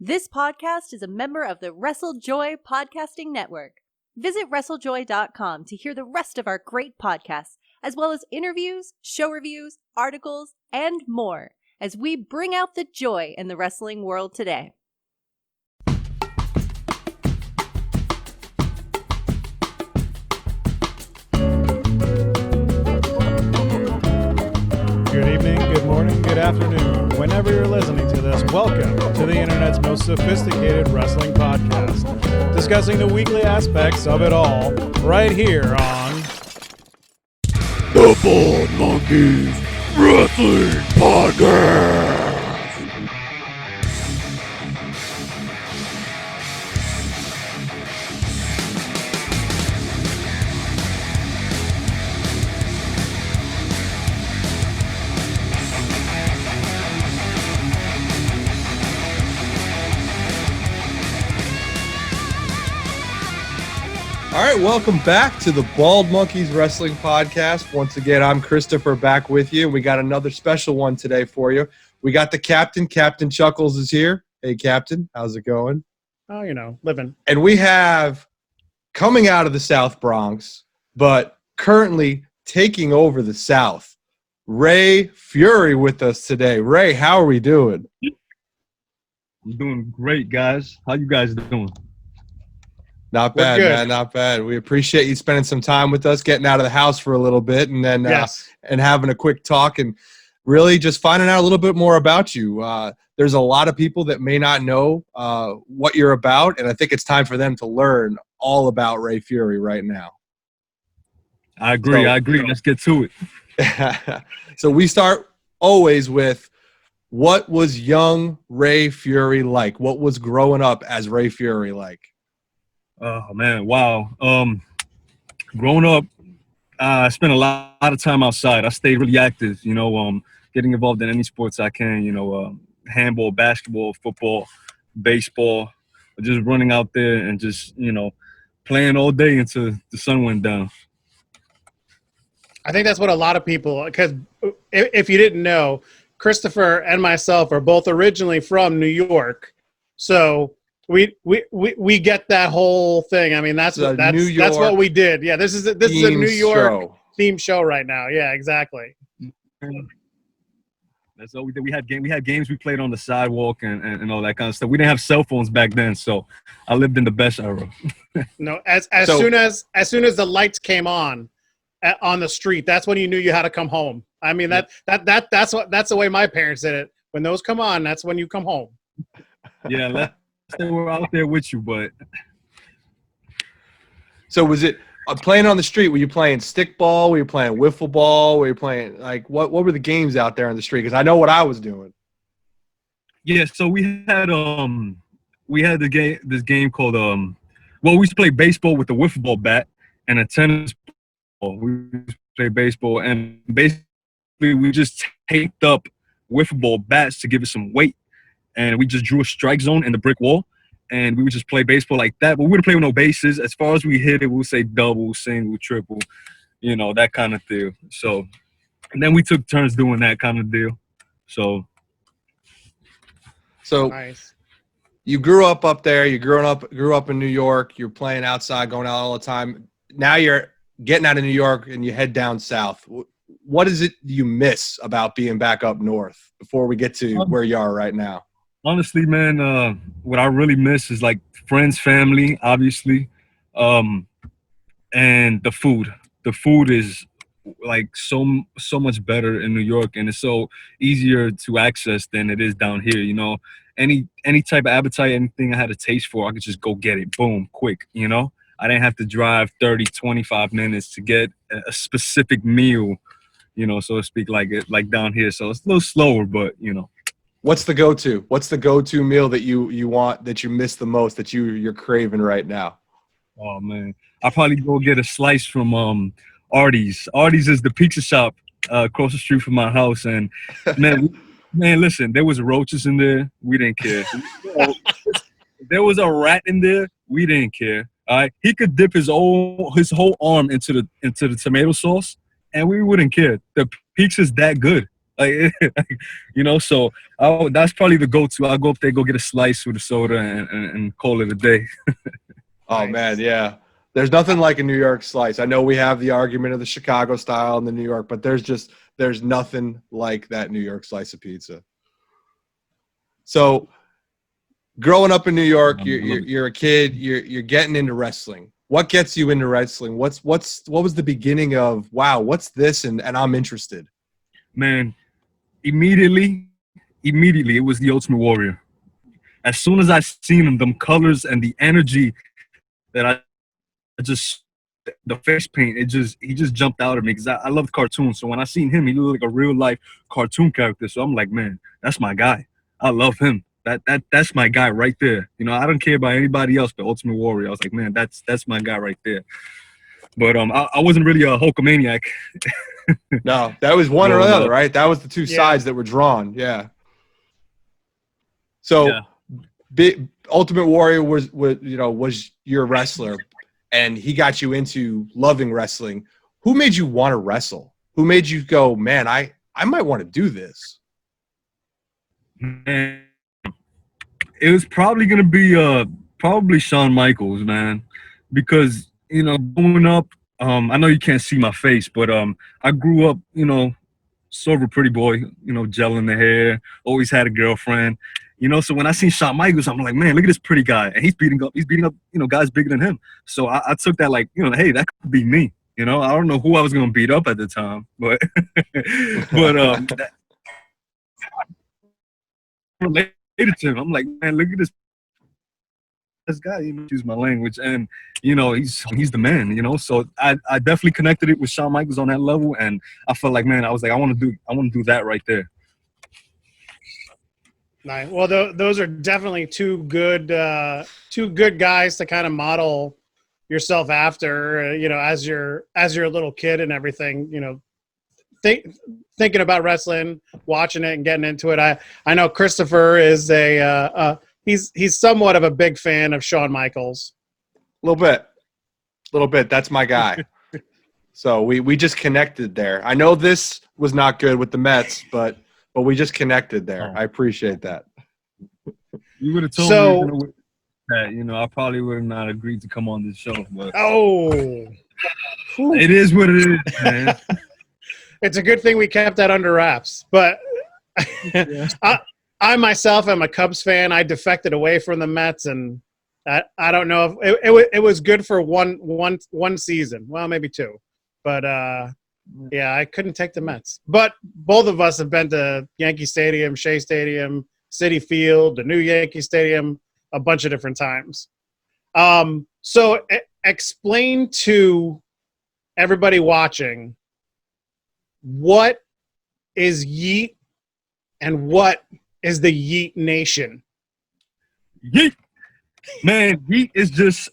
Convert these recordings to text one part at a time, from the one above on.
This podcast is a member of the Wrestle Joy podcasting network. Visit WrestleJoy.com to hear the rest of our great podcasts, as well as interviews, show reviews, articles, and more, as we bring out the joy in the wrestling world today. Good evening, good morning, good afternoon. Whenever you're listening to this, welcome to the internet's most sophisticated wrestling podcast, discussing the weekly aspects of it all, right here on the Bald Monkeys Wrestling Podcast. All right, welcome back to the Bald Monkeys Wrestling Podcast. Once again, I'm Christopher back with you. We got another special one today for you. We got the captain. Captain Chuckles is here. Hey, Captain, how's it going? Oh, living. And we have, coming out of the South Bronx, but currently taking over the South, Rey Fury with us today. Rey, how are we doing? I'm doing great, guys. How you guys doing? Not bad, man. Not bad. We appreciate you spending some time with us, getting out of the house for a little bit, and then and having a quick talk and really just finding out a little bit more about you. There's a lot of people that may not know what you're about, and I think it's time for them to learn all about Rey Fury right now. I agree. Let's get to it. So we start always with, what was young Rey Fury like? What was growing up as Rey Fury like? Oh, man, wow. Growing up, I spent a lot of time outside. I stayed really active, getting involved in any sports I can, handball, basketball, football, baseball, just running out there and just, playing all day until the sun went down. I think that's what a lot of people, because if you didn't know, Christopher and myself are both originally from New York, so we get that whole thing. I mean, that's what we did. Yeah, this is a New York themed show right now. Yeah, exactly. That's all we did. We had games we played on the sidewalk and all that kind of stuff. We didn't have cell phones back then, so I lived in the best era. No, as soon as the lights came on the street, that's when you knew you had to come home. I mean, that's the way my parents did it. When those come on, that's when you come home. Yeah. They were out there with you, but so was it playing on the street? Were you playing stickball? Were you playing wiffle ball? Were you playing what were the games out there on the street? Because I know what I was doing. Yeah, so we had this game called we used to play baseball with a wiffle ball bat and a tennis ball. We used to play baseball, and basically we just taped up wiffle ball bats to give it some weight. And we just drew a strike zone in the brick wall, and we would just play baseball like that. But we wouldn't play with no bases. As far as we hit it, we'll say double, single, triple, that kind of deal. So, and then we took turns doing that kind of deal. So nice. You grew up there. You grew up in New York. You're playing outside, going out all the time. Now you're getting out of New York, and you head down south. What is it you miss about being back up north before we get to where you are right now? Honestly, man, what I really miss is like friends, family, obviously, and the food. The food is like so much better in New York, and it's so easier to access than it is down here. Any type of appetite, anything I had a taste for, I could just go get it, boom, quick. I didn't have to drive 30, 25 minutes to get a specific meal, so to speak, like down here. So it's a little slower, but What's the go-to? What's the go-to meal that you want, that you miss the most, that you're craving right now? Oh man, I'll probably go get a slice from Artie's. Artie's is the pizza shop across the street from my house, and man, listen, there was roaches in there. We didn't care. There was a rat in there. We didn't care. All right, he could dip his whole arm into the tomato sauce, and we wouldn't care. The pizza's that good. Like, you know, so that's probably the go-to. I'll go up there, go get a slice with a soda, and call it a day. Oh, man, yeah. There's nothing like a New York slice. I know we have the argument of the Chicago style and the New York, but there's nothing like that New York slice of pizza. So growing up in New York, you're a kid, you're getting into wrestling. What gets you into wrestling? What was the beginning of, wow, what's this? And I'm interested. Man, immediately it was the Ultimate Warrior. As soon as I seen him, them colors and the energy that I just, the face paint, he just jumped out at me because I loved cartoons. So when I seen him, he looked like a real life cartoon character. So I'm like, man, that's my guy. I love him. That's my guy right there. You know, I don't care about anybody else but Ultimate Warrior. I was like, man, that's my guy right there. But I wasn't really a Hulkamaniac. No, that was one or the other, right? That was the two sides that were drawn. Yeah. So Ultimate Warrior was your wrestler, and he got you into loving wrestling. Who made you want to wrestle? Who made you go, man, I might want to do this? Man, it was probably gonna be probably Shawn Michaels, man, because you know, growing up, I know you can't see my face, but I grew up, you know, sort of a pretty boy, you know, gel in the hair, always had a girlfriend, you know. So when I seen Shawn Michaels, I'm like, man, look at this pretty guy, and he's beating up, you know, guys bigger than him. So I took that like, you know, hey, that could be me. You know, I don't know who I was gonna beat up at the time, but related to him. I'm like, man, look at this guy, you know, use my language, and you know, he's the man, you know. So I definitely connected it with Shawn Michaels on that level, and I felt like, man, I was like, I want to do that right there. Nice. Well, those are definitely two good guys to kind of model yourself after, you know, as you're a little kid and everything, you know, thinking about wrestling, watching it and getting into it. I know Christopher is he's somewhat of a big fan of Shawn Michaels. A little bit. That's my guy. So we just connected there. I know this was not good with the Mets, but we just connected there. I appreciate that. You would have told me that, you know, I probably would have not agreed to come on this show. But it is what it is, man. It's a good thing we kept that under wraps. But I myself am a Cubs fan. I defected away from the Mets, and I don't know if it was good for one season. Well, maybe two. But yeah, I couldn't take the Mets. But both of us have been to Yankee Stadium, Shea Stadium, Citi Field, the new Yankee Stadium, a bunch of different times. So explain to everybody watching, what is Yeet and what is the Yeet Nation? Yeet, man, Yeet is just.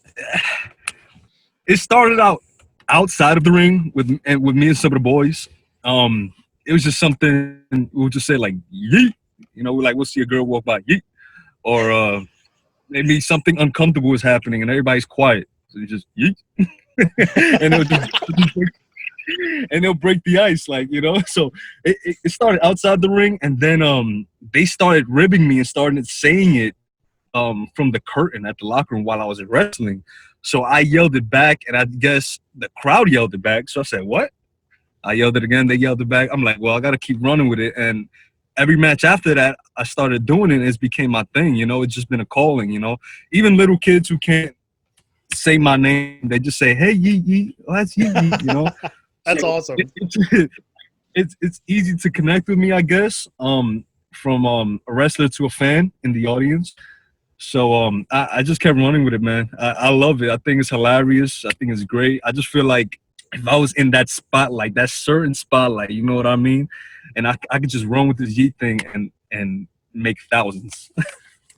It started out outside of the ring with me and some of the boys. It was just something we would just say like Yeet. You know, we'll see a girl walk by, Yeet, or maybe something uncomfortable is happening and everybody's quiet, so you just Yeet, and they'll break the ice, like, you know. So it started outside the ring, and then they started ribbing me and started saying it from the curtain at the locker room while I was wrestling. So I yelled it back, and I guess the crowd yelled it back. So I said, what? I yelled it again. They yelled it back. I'm like, well, I got to keep running with it. And every match after that, I started doing it, and it became my thing. You know, it's just been a calling, you know. Even little kids who can't say my name, they just say, hey, Yeet, Yeet. Oh, that's Yeet, Yeet, you know. That's awesome. It's easy to connect with me, I guess, from a wrestler to a fan in the audience. So I just kept running with it, man. I love it. I think it's hilarious. I think it's great. I just feel like if I was in that spotlight, that certain spotlight, you know what I mean? And I could just run with this Yeet thing and make thousands.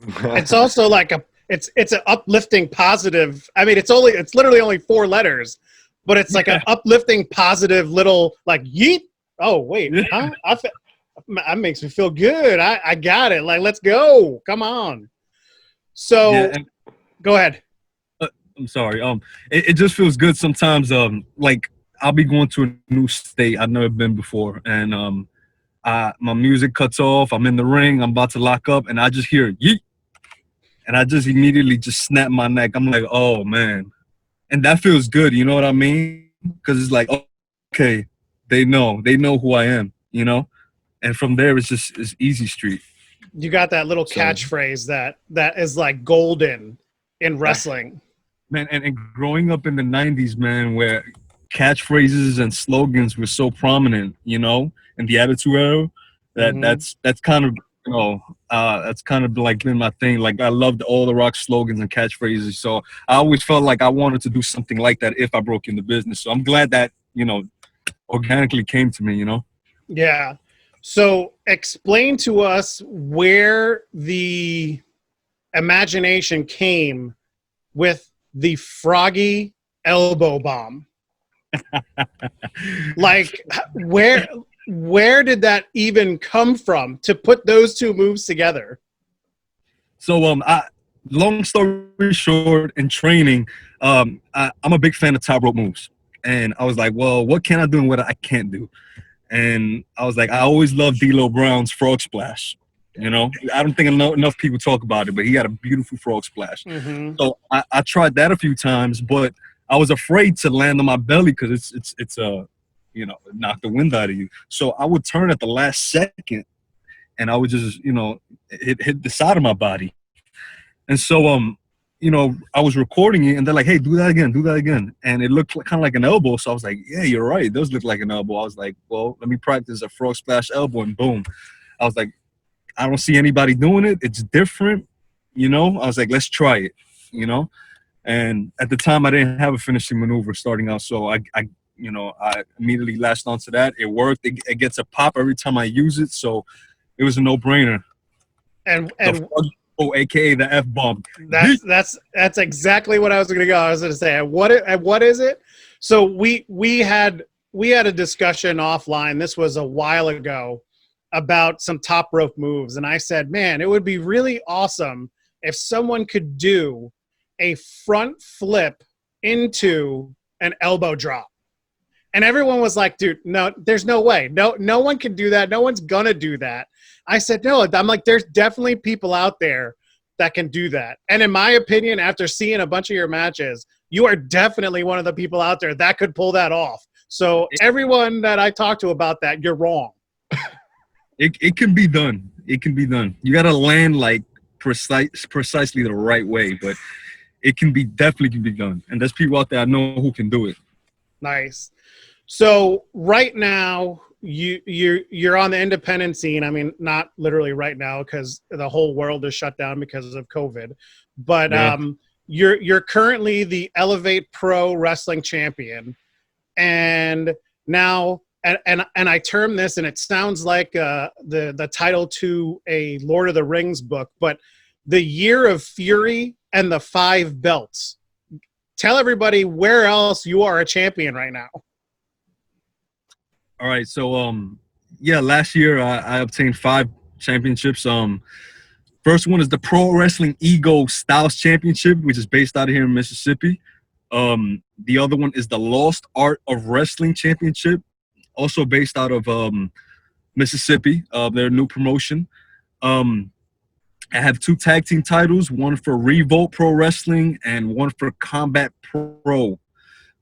It's also like it's an uplifting positive. I mean, it's literally only 4 letters, but it's like an uplifting positive little like Yeet. Oh wait, huh? That makes me feel good. I got it. Like, let's go. Come on. So go ahead. I'm sorry. It just feels good sometimes. Like I'll be going to a new state I've never been before, and My music cuts off. I'm in the ring. I'm about to lock up, and I just hear yeet, and I just immediately just snap my neck. I'm like, oh man, and that feels good. You know what I mean? Because it's like, okay, they know who I am. You know, and from there it's easy street. You got that little catchphrase that is like golden in wrestling. Man, and growing up in the 90s, man, where catchphrases and slogans were so prominent, you know, in the Attitude Era, that's kind of, you know, that's kind of like been my thing. Like I loved all the Rock slogans and catchphrases. So I always felt like I wanted to do something like that if I broke into business. So I'm glad that, you know, organically came to me, you know? Yeah. So explain to us where the imagination came with the froggy elbow bomb. Like where did that even come from to put those two moves together? So long story short, in training, I'm a big fan of top rope moves, and I was like, well, what can I do and what I can't do? And I was like, I always loved D'Lo Brown's frog splash. You know, I don't think enough people talk about it, but he had a beautiful frog splash. So I tried that a few times, but I was afraid to land on my belly because it's you know, knock the wind out of you. So I would turn at the last second, and I would just, you know, hit the side of my body. And so you know, I was recording it, and they're like, hey, do that again. And it looked kind of like an elbow. So I was like, yeah, you're right. It does look like an elbow. I was like, well, let me practice a frog splash elbow, and boom. I was like, I don't see anybody doing it. It's different, you know? I was like, let's try it, you know? And at the time, I didn't have a finishing maneuver starting out. So I immediately latched onto that. It worked. It gets a pop every time I use it. So it was a no-brainer. And AKA the F-bomb. That's exactly what I was going to go. I was going to say, and what is it? So we had a discussion offline. This was a while ago about some top rope moves, and I said, man, it would be really awesome if someone could do a front flip into an elbow drop. And everyone was like, dude, no, there's no way. No one can do that. No one's gonna do that. I said, no, I'm like, there's definitely people out there that can do that. And in my opinion, after seeing a bunch of your matches, you are definitely one of the people out there that could pull that off. So everyone that I talk to about that, you're wrong. It can be done. It can be done. You got to land like precisely the right way, but it definitely can be done. And there's people out there I know who can do it. Nice. So right now you're on the independent scene. I mean, not literally right now because the whole world is shut down because of COVID, but yeah. You're currently the Elevate Pro Wrestling Champion, and now and I term this, and it sounds like the title to a Lord of the Rings book, but the Year of Fury and the 5 belts. Tell everybody where else you are a champion right now. All right, so yeah, last year I obtained 5 championships. First one is the Pro Wrestling Ego Styles Championship, which is based out of here in Mississippi. The other one is the Lost Art of Wrestling Championship, also based out of Mississippi. Their new promotion. I have 2 tag team titles, one for Revolt Pro Wrestling and one for Combat Pro,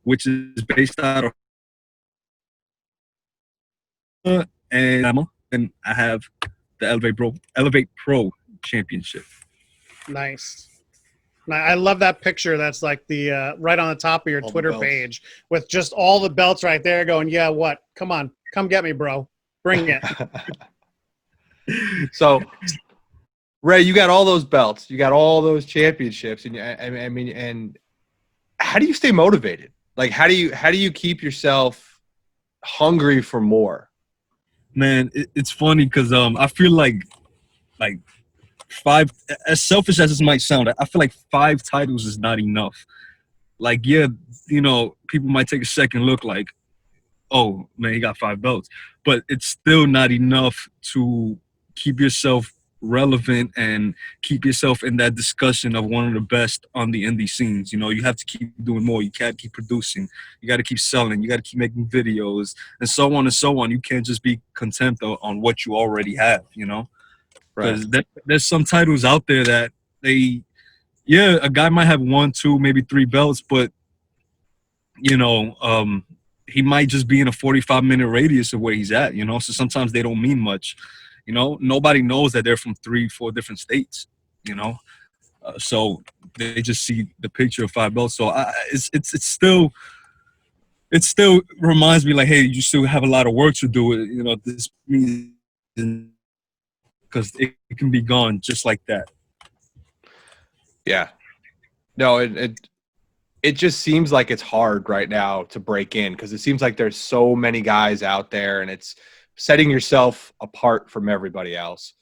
which is based out of and I have the Elevate Pro Championship. Nice. I love that picture. That's like the right on the top of your all Twitter page with just all the belts right there going, yeah, what? Come on. Come get me, bro. Bring it. So, Ray, you got all those belts. You got all those championships. And I mean, and how do you stay motivated? Like, how do you keep yourself hungry for more? Man, it's funny because I feel like 5, as selfish as this might sound, I feel like 5 titles is not enough. Like, yeah, you know, people might take a second look like, oh, man, he got 5 belts. But it's still not enough to keep yourself relevant and keep yourself in that discussion of one of the best on the indie scenes. You know, you have to keep doing more. You can't keep producing. You got to keep selling. You got to keep making videos and so on and so on. You can't just be content on what you already have, you know, because there's some titles out there that a guy might have 1, 2, maybe 3 belts, but you know, he might just be in a 45-minute radius of where he's at, you know, so sometimes they don't mean much. You know, nobody knows that they're from 3, 4 different states, you know, so they just see the picture of 5 belts. So it still reminds me like, hey, you still have a lot of work to do. You know, this means because it can be gone just like that. Yeah. No, it just seems like it's hard right now to break in because it seems like there's so many guys out there and it's setting yourself apart from everybody else.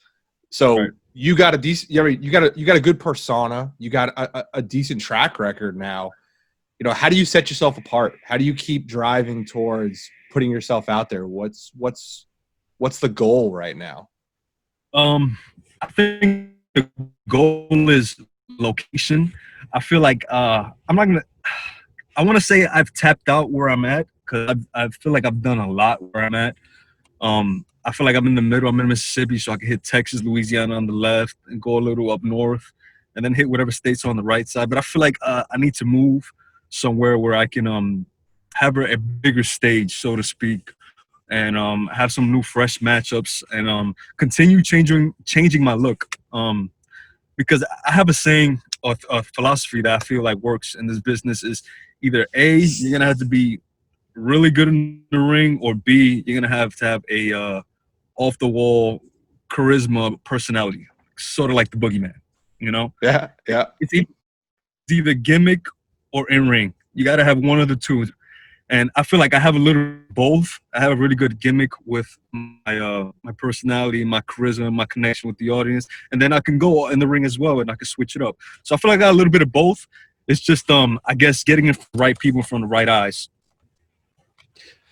So you got a decent, you got a good persona. You got a decent track record now. You know, how do you set yourself apart? How do you keep driving towards putting yourself out there? What's the goal right now? I think the goal is location. I feel like I want to say I've tapped out where I'm at because I feel like I've done a lot where I'm at. I feel like I'm in the middle. I'm in Mississippi, so I can hit Texas, Louisiana on the left and go a little up north and then hit whatever states on the right side. But I feel like I need to move somewhere where I can have a bigger stage, so to speak, and have some new fresh matchups and continue changing my look. Because I have a saying, a philosophy that I feel like works in this business is either A, you're going to have to be really good in the ring, or B, you're going to have a off-the-wall charisma personality, sort of like the Boogeyman, you know? Yeah. It's either gimmick or in-ring. You got to have one of the two. And I feel like I have a little both. I have a really good gimmick with my personality, my charisma, my connection with the audience. And then I can go in the ring as well and I can switch it up. So I feel like I got a little bit of both. It's just, I guess, getting the right people from the right eyes.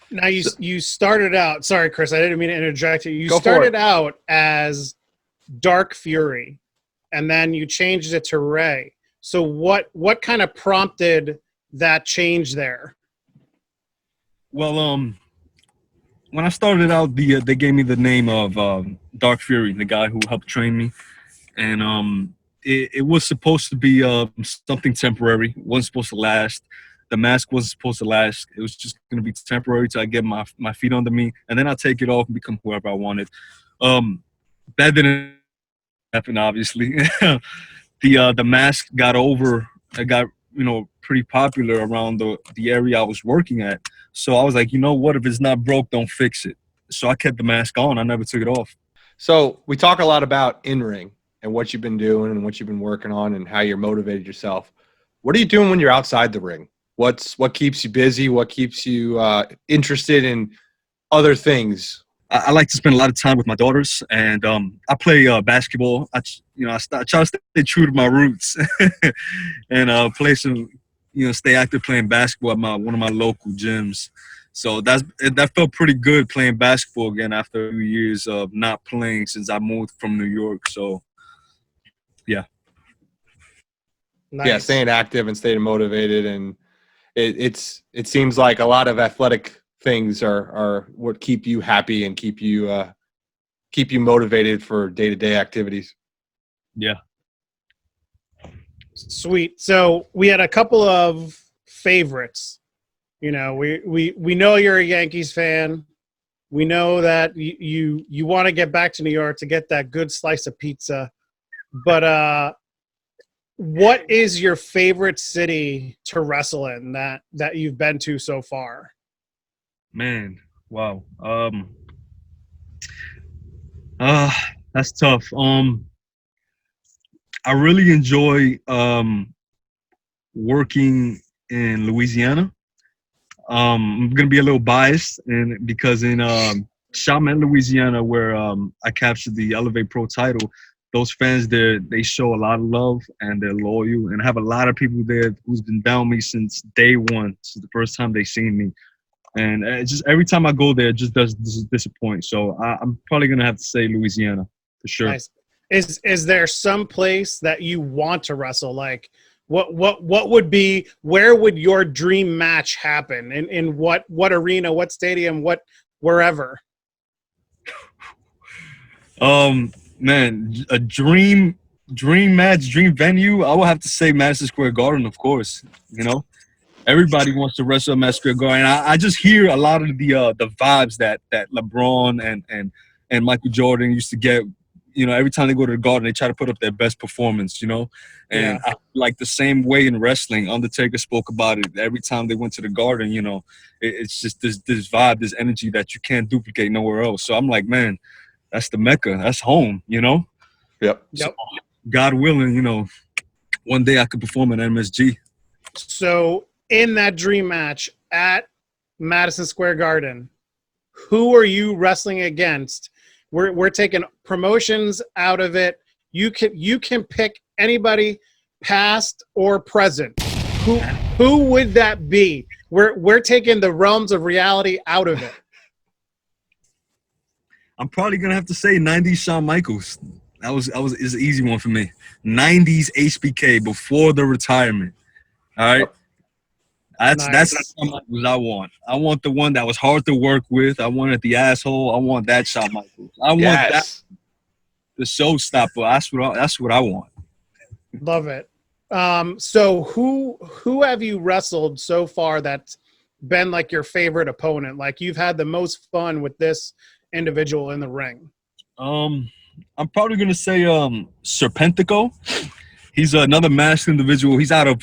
Now, you started out – sorry, Chris, I didn't mean to interject you. You started out as Dark Fury, and then you changed it to Rey. So what kind of prompted that change there? Well, when I started out, they gave me the name of Dark Fury, the guy who helped train me, and it was supposed to be something temporary. It wasn't supposed to last. The mask wasn't supposed to last. It was just going to be temporary till I get my feet under me, and then I take it off and become whoever I wanted. That didn't happen, obviously. The mask got pretty popular around the area I was working at. So I was like, you know what? If it's not broke, don't fix it. So I kept the mask on. I never took it off. So we talk a lot about in-ring and what you've been doing and what you've been working on and how you're motivated yourself. What are you doing when you're outside the ring? What keeps you busy? What keeps you interested in other things? I like to spend a lot of time with my daughters, and I play basketball. I try to stay true to my roots and play some, stay active playing basketball at one of my local gyms. So that felt pretty good playing basketball again after a few years of not playing since I moved from New York. So, yeah. Nice. Yeah, staying active and staying motivated, and it seems like a lot of athletic things are what keep you happy and keep you motivated for day-to-day activities. Yeah. Sweet. So we had a couple of favorites. We know you're a Yankees fan. We know that you want to get back to New York to get that good slice of pizza. But what is your favorite city to wrestle in that you've been to so far? Man, wow. That's tough. I really enjoy working in Louisiana. I'm gonna be a little biased, because in Charlotte, Louisiana, where I captured the Elevate Pro title, those fans there, they show a lot of love and they're loyal, and I have a lot of people there who's been down me since day one, since the first time they seen me. And it's just every time I go there, it just does disappoint. So I'm probably gonna have to say Louisiana for sure. Nice. is there some place that you want to wrestle? Like what would be, where would your dream match happen? In what arena, what stadium, wherever? Man, a dream match, dream venue, I would have to say Madison Square Garden, of course. You know, everybody wants to wrestle at Madison Square Garden. I just hear a lot of the vibes that LeBron and Michael Jordan used to get. You know, every time they go to the Garden, they try to put up their best performance, you know? And I, like the same way in wrestling, Undertaker spoke about it. Every time they went to the Garden, you know, it's just this vibe, this energy that you can't duplicate nowhere else. So I'm like, man, that's the Mecca. That's home, you know? Yep. So, God willing, you know, one day I could perform at MSG. So in that dream match at Madison Square Garden, who are you wrestling against? We're taking promotions out of it. You can pick anybody, past or present. Who would that be? We're taking the realms of reality out of it. I'm probably gonna have to say 90s Shawn Michaels. That was is an easy one for me. 90s HBK before the retirement. All right. Yep. That's the Shawn Michaels I want. I want the one that was hard to work with. I wanted the asshole. I want that Shawn Michaels. I want that, the showstopper. That's what I want. Love it. So who have you wrestled so far that's been like your favorite opponent? Like you've had the most fun with this individual in the ring? I'm probably gonna say Serpentico. He's another masked individual. He's out of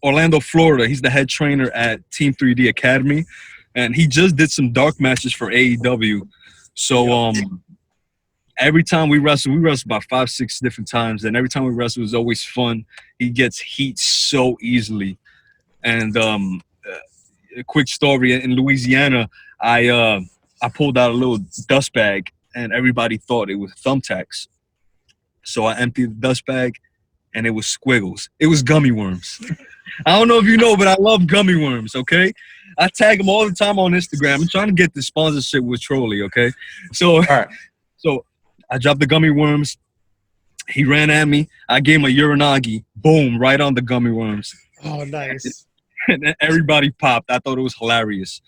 Orlando, Florida. He's the head trainer at Team 3D Academy, and he just did some dark matches for AEW. So every time we wrestle about 5-6 different times, and every time we wrestle is always fun. He gets heat so easily. And a quick story, in Louisiana, I pulled out a little dust bag, and everybody thought it was thumbtacks. So I emptied the dust bag, and it was squiggles. It was gummy worms. I don't know if you know, but I love gummy worms, okay? I tag them all the time on Instagram. I'm trying to get the sponsorship with Trolley, okay? So, all right. So I dropped the gummy worms. He ran at me. I gave him a uranagi. Boom, right on the gummy worms. Oh, nice. And everybody popped. I thought it was hilarious.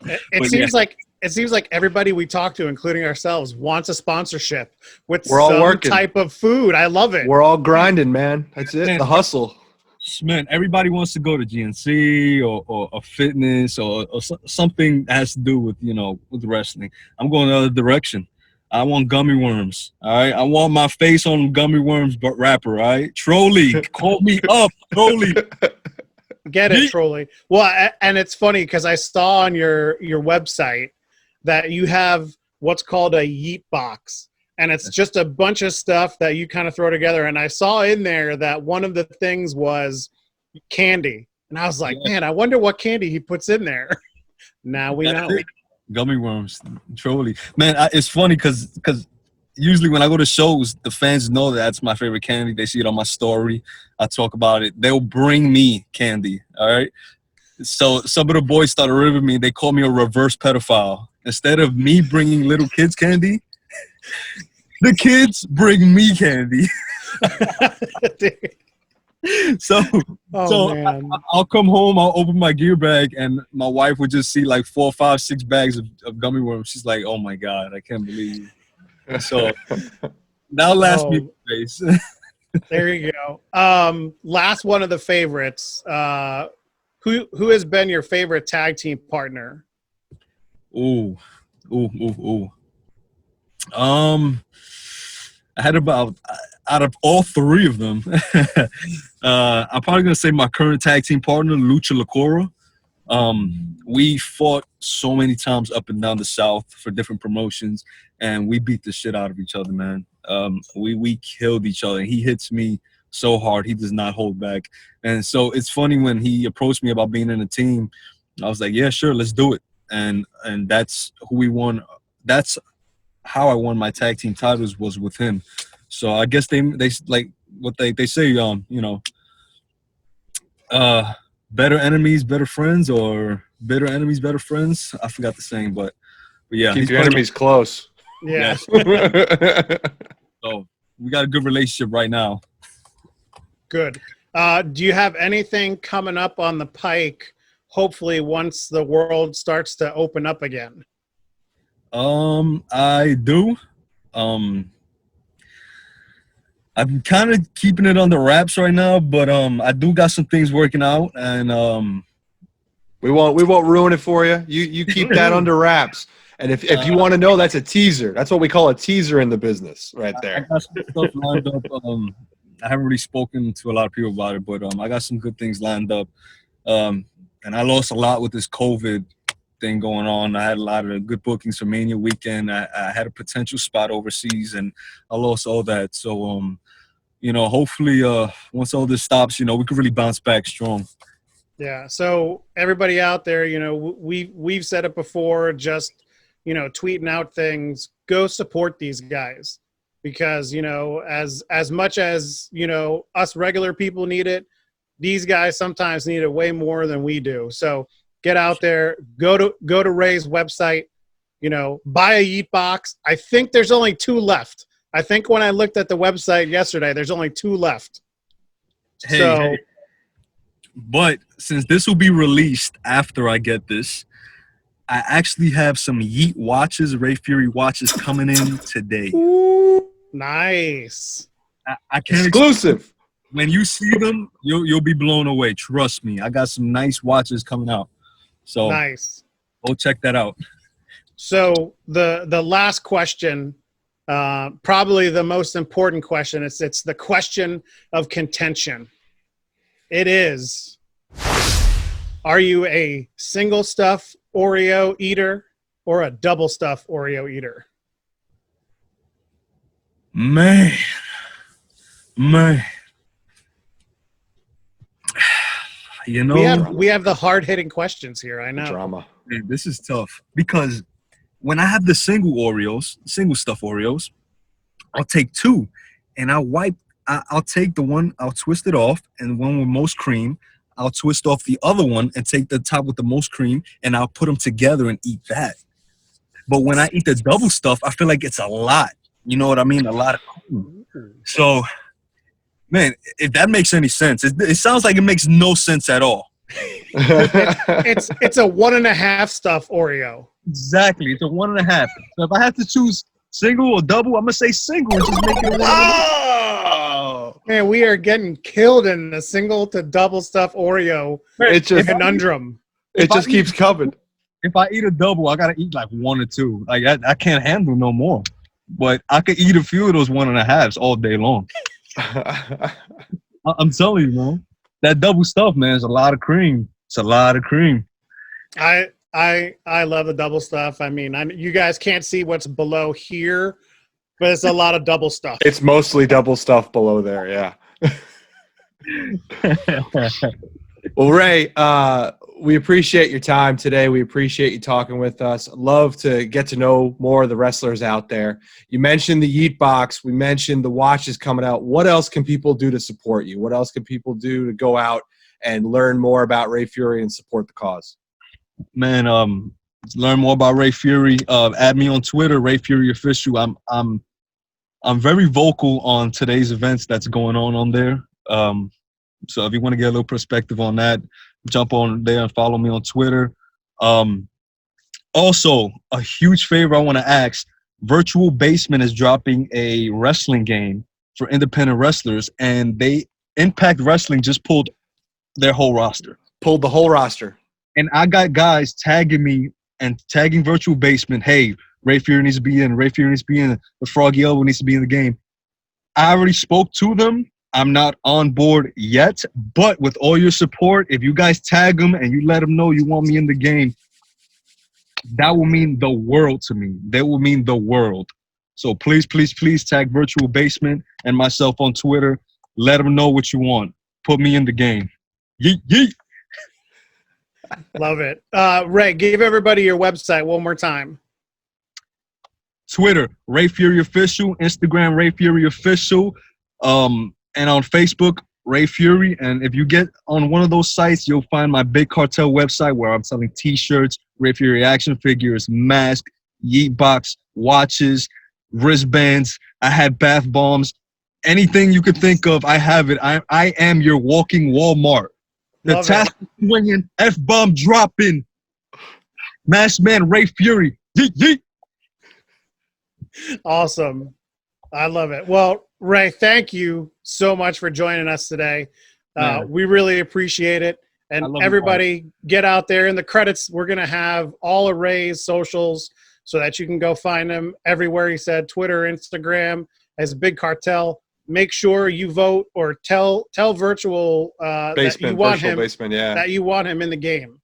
It seems like everybody we talk to, including ourselves, wants a sponsorship with type of food. I love it. We're all grinding, man. That's it. Man, the hustle. Man, everybody wants to go to GNC or a fitness or something that has to do with, you know, with wrestling. I'm going the other direction. I want gummy worms. All right. I want my face on gummy worms, but rapper. All right. Trolley, call me up. Trolley. Get it, Trolley. Well, and it's funny because I saw on your website that you have what's called a Yeet box. And it's just a bunch of stuff that you kind of throw together. And I saw in there that one of the things was candy. And I was like, man, I wonder what candy he puts in there. Now we know. Gummy worms, Trolley. Man, it's funny because usually when I go to shows, the fans know that's my favorite candy. They see it on my story. I talk about it. They'll bring me candy, all right? So some of the boys started ribbing me. They call me a reverse pedophile. Instead of me bringing little kids candy, the kids bring me candy. So I'll come home, I'll open my gear bag, and my wife would just see like 4, 5, 6 bags of gummy worms. She's like, "Oh my God, I can't believe you." So that'll last me days. There you go. Last one of the favorites. Who has been your favorite tag team partner? Ooh. I had about, out of all 3 of them, I'm probably going to say my current tag team partner, Lucha Lacora. We fought so many times up and down the South for different promotions, and we beat the shit out of each other, man. We killed each other. He hits me so hard. He does not hold back. And so it's funny when he approached me about being in a team, I was like, yeah, sure, let's do it. And that's who we won. That's how I won my tag team titles, was with him. So I guess they like what they say, you know, better enemies, better friends, or bitter enemies, better friends. I forgot the saying, but yeah. Keep your enemies close. Yeah. So we got a good relationship right now. Good. Do you have anything coming up on the pike, hopefully once the world starts to open up again? I do. I'm kind of keeping it under wraps right now, but I do got some things working out, and we won't ruin it for you. You keep that under wraps. And if you want to know, that's a teaser. That's what we call a teaser in the business, right there. I got some stuff lined up. I haven't really spoken to a lot of people about it, but I got some good things lined up. And I lost a lot with this COVID thing going on. I had a lot of good bookings for Mania weekend. I had a potential spot overseas, and I lost all that. So, hopefully, once all this stops, we can really bounce back strong. Yeah. So everybody out there, we've said it before, just, tweeting out things, go support these guys because, as much as, us regular people need it, these guys sometimes need it way more than we do. So get out there, go to Ray's website, buy a Yeet box. I think there's only 2 left. I think when I looked at the website yesterday, there's only 2 left. Hey. But since this will be released after I get this, I actually have some Yeet watches, Rey Fury watches coming in today. Ooh, nice. I can't exclusive. When you see them, you'll be blown away. Trust me. I got some nice watches coming out. So nice. Go check that out. So the last question, probably the most important question, it's the question of contention. It is, are you a single stuff Oreo eater or a double stuff Oreo eater? Man. We have the hard-hitting questions here. I know. Drama. Man, this is tough because when I have the single stuff Oreos, I'll take 2 and I'll take the one, I'll twist it off, and the one with most cream, I'll twist off the other one and take the top with the most cream, and I'll put them together and eat that. But when I eat the double stuff, I feel like it's a lot. You know what I mean? A lot of cream. So, man, if that makes any sense, it sounds like it makes no sense at all. It's a 1.5 stuff Oreo. Exactly, it's a 1.5. So if I have to choose single or double, I'm gonna say single and just make it a 1.5. Man, we are getting killed in the single to double stuff Oreo conundrum. It just keeps coming. If I eat a double, I gotta eat like 1 or 2. Like I can't handle no more. But I could eat a few of those 1.5s all day long. I'm telling you, man. That double stuff, man, is a lot of cream. It's a lot of cream. I love the double stuff. I mean, you guys can't see what's below here, but it's a lot of double stuff. It's mostly double stuff below there, yeah. Well, Ray, we appreciate your time today. We appreciate you talking with us. Love to get to know more of the wrestlers out there. You mentioned the Yeet box. We mentioned the watches coming out. What else can people do to support you? What else can people do to go out and learn more about Rey Fury and support the cause? Man, learn more about Rey Fury. Add me on Twitter, Rey Fury Official. I'm very vocal on today's events that's going on there. So if you want to get a little perspective on that, jump on there and follow me on Twitter. Also, a huge favor I want to ask: Virtual Basement is dropping a wrestling game for independent wrestlers, and Impact Wrestling just pulled their whole roster. Pulled the whole roster. And I got guys tagging me and tagging Virtual Basement. Hey, Rey Fury needs to be in. Rey Fury needs to be in. The Froggy Elbow needs to be in the game. I already spoke to them. I'm not on board yet. But with all your support, if you guys tag them and you let them know you want me in the game, that will mean the world to me. That will mean the world. So please, please, please tag Virtual Basement and myself on Twitter. Let them know what you want. Put me in the game. Yeet, yeet. Love it. Ray, give everybody your website one more time. Twitter, Rey Fury Official. Instagram, Rey Fury Official. And on Facebook, Rey Fury. And if you get on one of those sites, you'll find my Big Cartel website where I'm selling T-shirts, Rey Fury action figures, mask, Yeet box, watches, wristbands. I had bath bombs. Anything you could think of, I have it. I am your walking Walmart. The task swinging, F-bomb dropping. Masked Man Rey Fury. Yeet, yeet. Awesome. I love it. Well, Rey, thank you so much for joining us today. We really appreciate it. And everybody get out there. In the credits, we're going to have all of Rey's socials so that you can go find him everywhere. He said Twitter, Instagram, as a Big Cartel. Make sure you vote or tell Virtual that you want him that you want him in the game.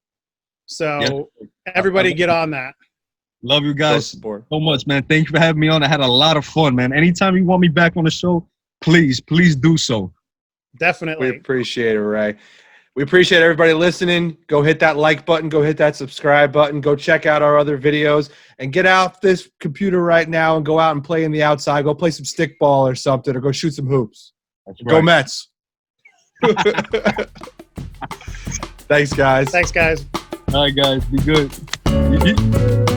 So everybody get on that. Love you guys so much, man. Thank you for having me on. I had a lot of fun, man. Anytime you want me back on the show, please do so. Definitely. We appreciate it, Rey. We appreciate everybody listening. Go hit that like button. Go hit that subscribe button. Go check out our other videos. And get out this computer right now and go out and play in the outside. Go play some stickball or something, or go shoot some hoops. Go Mets. Thanks, guys. Thanks, guys. All right, guys. Be good.